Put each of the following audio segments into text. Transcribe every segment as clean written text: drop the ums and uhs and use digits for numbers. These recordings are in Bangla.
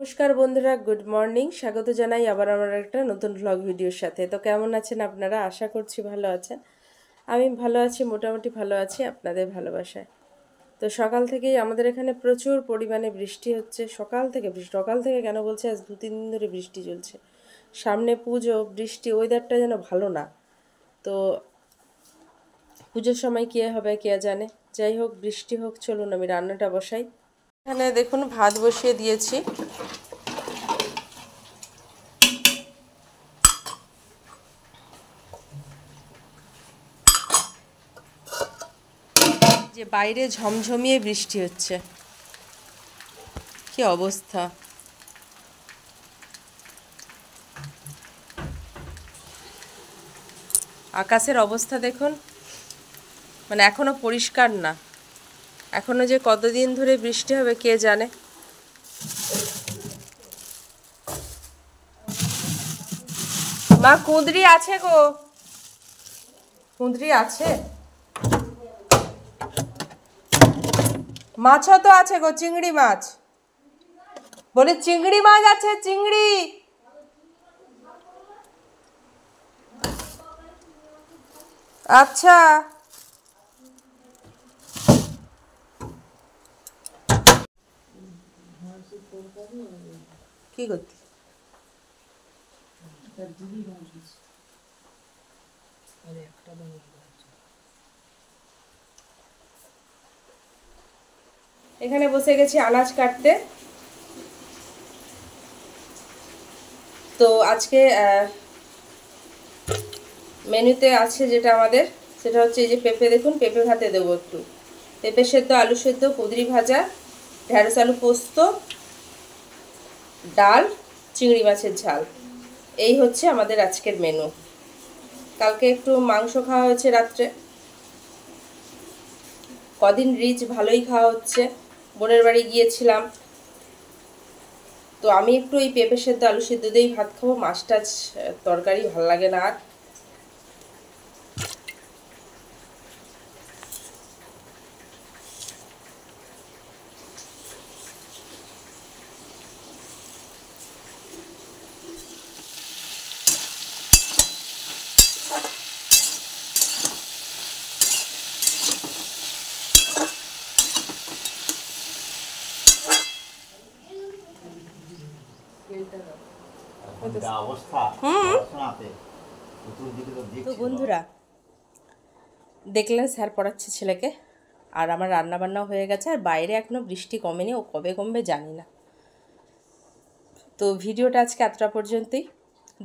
নমস্কার বন্ধুরা, গুড মর্নিং। স্বাগত জানাই আবার আমার একটা নতুন ভ্লগ ভিডিওর সাথে। তো কেমন আছেন আপনারা? আশা করছি ভালো আছেন। আমি ভালো আছি, মোটামুটি ভালো আছি আপনাদের ভালোবাসায়। তো সকাল থেকেই আমাদের এখানে প্রচুর পরিমাণে বৃষ্টি হচ্ছে। সকাল থেকে কেন বলছে, আজ 2-3 দিন ধরে বৃষ্টি চলছে। সামনে পুজো, বৃষ্টি, ওয়েদারটা যেন ভালো না। তো পুজোর সময় কে হবে কে জানে। যাই হোক, বৃষ্টি হোক, চলুন আমি রান্নাটা বসাই। এখানে দেখুন ভাত বসিয়ে দিয়েছি। যে বাইরে ঝমঝমিয়ে বৃষ্টি হচ্ছে, কি অবস্থা! আকাশের অবস্থা দেখুন, মানে এখনো পরিষ্কার না। এখনো যে কতদিন ধরে বৃষ্টি হবে কে জানে। মা, কুঁদরি আছে গো? কুঁদরি আছে? মাছও তো আছে গো, চিংড়ি মাছ। বলে চিংড়ি মাছ আছে, চিংড়ি। আচ্ছা, কি করতে? এখানে বসে গেছি আনাজ কাটতে। তো আজকে মেনুতে আছে যেটা আমাদের, সেটা হচ্ছে এই যে পেঁপে, দেখুন পেঁপে ভাতে দেবো একটু। পেঁপে সেদ্ধ, আলু সেদ্ধ, কুঁদরি ভাজা, ঢেঁড়স আলু পোস্ত, ডাল, চিংড়ি মাছের ঝাল। এই হচ্ছে আমাদের আজকের মেনু। কালকে একটু মাংস খাওয়া হয়েছে রাত্রে। কদিন রিচ ভালোই খাওয়া হচ্ছে, বোনের বাড়ি গিয়েছিলাম। তো আমি একটু এই পেঁপে সেদ্ধ আলু সেদ্ধ দিয়েই ভাত খাবো। মাছ টাছ তরকারি ভাল লাগে না আর। তো বন্ধুরা, দেখলেন স্যার পড়াচ্ছে ছেলেকে, আর আমার রান্না বান্নাও হয়ে গেছে। আর বাইরে এখনো বৃষ্টি কমেনি, ও কবে কমবে জানি না। তো ভিডিওটা আজকে এতটা পর্যন্তই।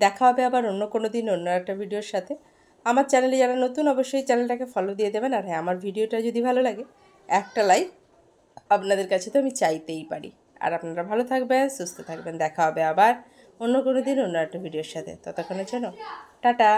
দেখা হবে আবার অন্য কোনো দিন অন্য একটা ভিডিওর সাথে। আমার চ্যানেলে যারা নতুন, অবশ্যই চ্যানেলটাকে ফলো দিয়ে দেবেন। আর হ্যাঁ, আমার ভিডিওটা যদি ভালো লাগে, একটা লাইক আপনাদের কাছে তো আমি চাইতেই পারি। আর আপনারা ভালো থাকবেন, সুস্থ থাকবেন। দেখা হবে আবার অন্য কোনো দিন অন্য একটা ভিডিওর সাথে। ততক্ষণের জন্য টাটা।